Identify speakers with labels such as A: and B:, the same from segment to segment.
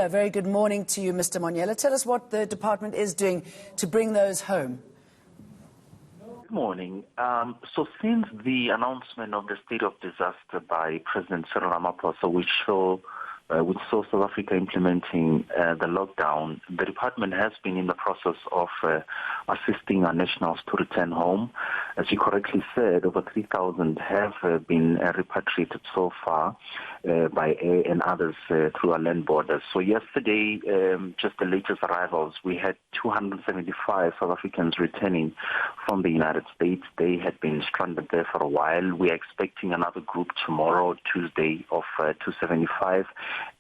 A: A very good morning to you, Mr. Monyela. Tell us what the department is doing to bring those home.
B: Good morning. So since the announcement of the state of disaster by President Cyril Ramaphosa, which saw South Africa implementing the lockdown, the department has been in the process of assisting our nationals to return home. As you correctly said, over 3,000 have been repatriated so far by air and others through our land borders. So yesterday, just the latest arrivals, we had 275 South Africans returning from the United States. They had been stranded there for a while. We are expecting another group tomorrow, Tuesday, of 275.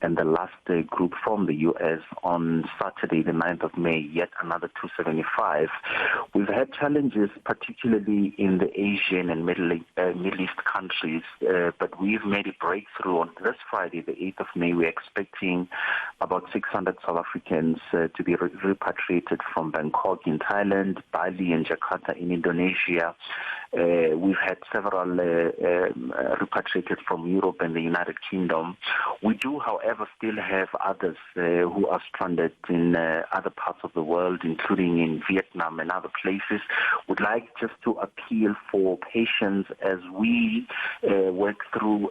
B: And the last group from the U.S. on Saturday, the 9th of May, yet another 275. We've had challenges, particularly in the Asian and Middle East countries, but we've made a breakthrough on this Friday, the 8th of May. We're expecting about 600 South Africans to be repatriated from Bangkok in Thailand, Bali and Jakarta in Indonesia. We've had several repatriated from Europe and the United Kingdom. We do, however, still have others who are stranded in other parts of the world, including in Vietnam and other places. Would like just to appeal for patience as we work through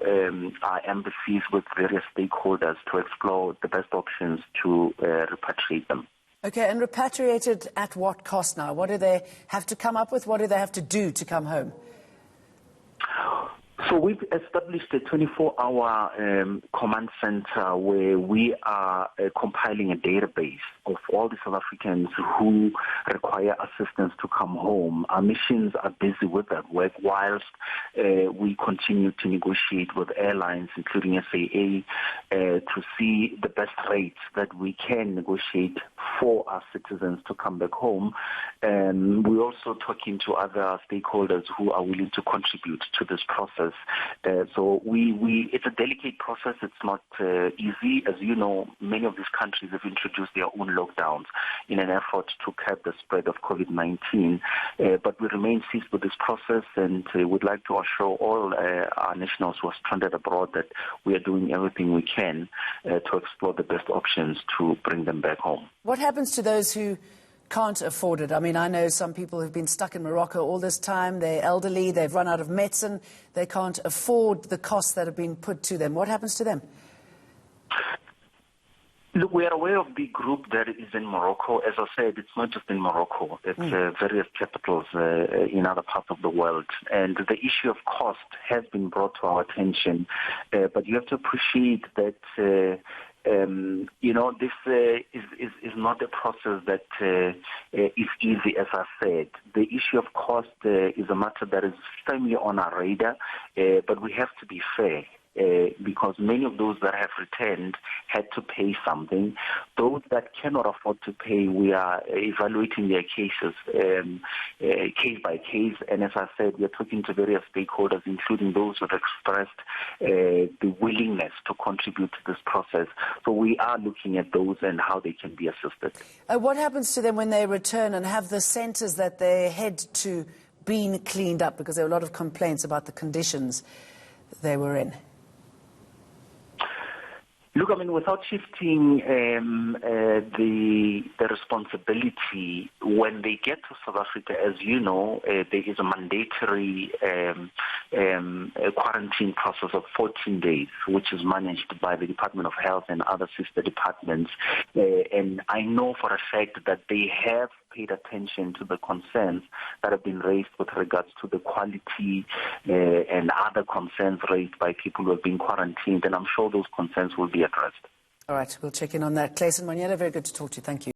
B: our embassies with various stakeholders to explore the best options to repatriate them.
A: Okay, and repatriated at what cost now? What do they have to come up with? What do they have to do to come home?
B: So we've established a 24-hour command center where we are compiling a database of all the South Africans who require assistance to come home. Our missions are busy with that work whilst we continue to negotiate with airlines, including SAA, to see the best rates that we can negotiate for our citizens to come back home. And we're also talking to other stakeholders who are willing to contribute to this process. So it's a delicate process. It's not easy. As you know, many of these countries have introduced their own lockdowns in an effort to curb the spread of COVID-19. But we remain seized with this process and would like to assure all our nationals who are stranded abroad that we are doing everything we can to explore the best options to bring them back home.
A: What happens to those who can't afford it? I mean, I know some people who've been stuck in Morocco all this time. They're elderly, they've run out of medicine, they can't afford the costs that have been put to them. What happens to them?
B: Look, we are aware of the group that is in Morocco. As I said, it's not just in Morocco. It's various capitals in other parts of the world. And the issue of cost has been brought to our attention. But you have to appreciate that this is not a process that is easy, as I said. The issue of cost is a matter that is firmly on our radar, but we have to be fair. Because many of those that have returned had to pay something. Those that cannot afford to pay, we are evaluating their cases case by case. And as I said, we are talking to various stakeholders, including those who have expressed the willingness to contribute to this process. So we are looking at those and how they can be assisted.
A: What happens to them when they return and have the centres that they head to been cleaned up? Because there were a lot of complaints about the conditions they were in.
B: Look, I mean, without shifting the responsibility, when they get to South Africa, as you know, there is a mandatory quarantine process of 14 days, which is managed by the Department of Health and other sister departments. And I know for a fact that they have paid attention to the concerns that have been raised with regards to the quality and other concerns raised by people who have been quarantined, and I'm sure those concerns will be addressed.
A: All right, we'll check in on that. Clayson Monyela, very good to talk to you. Thank you.